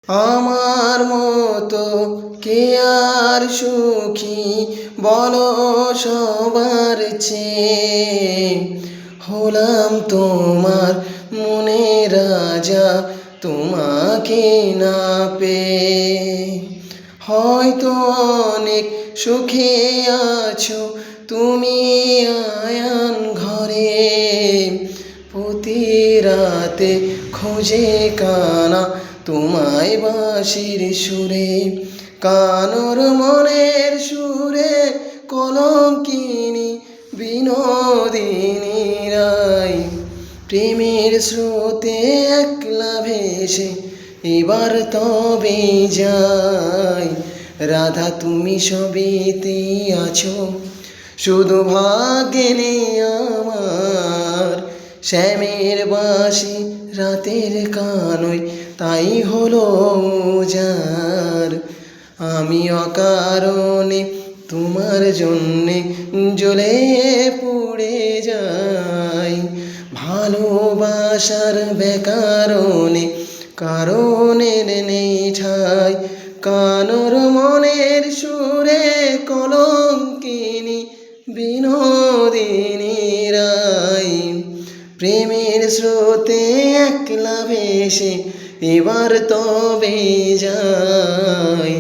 আমার মতো কে আর সুখী বলো সবার চেয়ে, হলাম তোমার মনের রাজা তোমাকে না পেয়ে। হয়তো অনেক সুখে আছো তুমি আয়ান ঘরে, প্রতি রাতে খোঁজে কানা তোমায় বাঁশির সুরে, কানর মনের সুরে কলঙ্কিনী বিনোদিনী রায়। প্রেমের স্রোতে একলা ভেসে এবার তবে যাই, রাধা তুমি সবেতে আছো শুধু ভাগ্যে নেই আমার। শ্যামের বাঁশি রাতের কানই তাই হলো যার, আমি অকারণে তোমার জন্যে জ্বলে পুড়ে যাই। ভালোবাসার বেকারণে কারণের নেই ঠাই, কানর মনের সুরে কলঙ্কিনী বিনোদিনী রায়। প্রেমের স্রোতে একলা ভেসে এবার তবে যাই।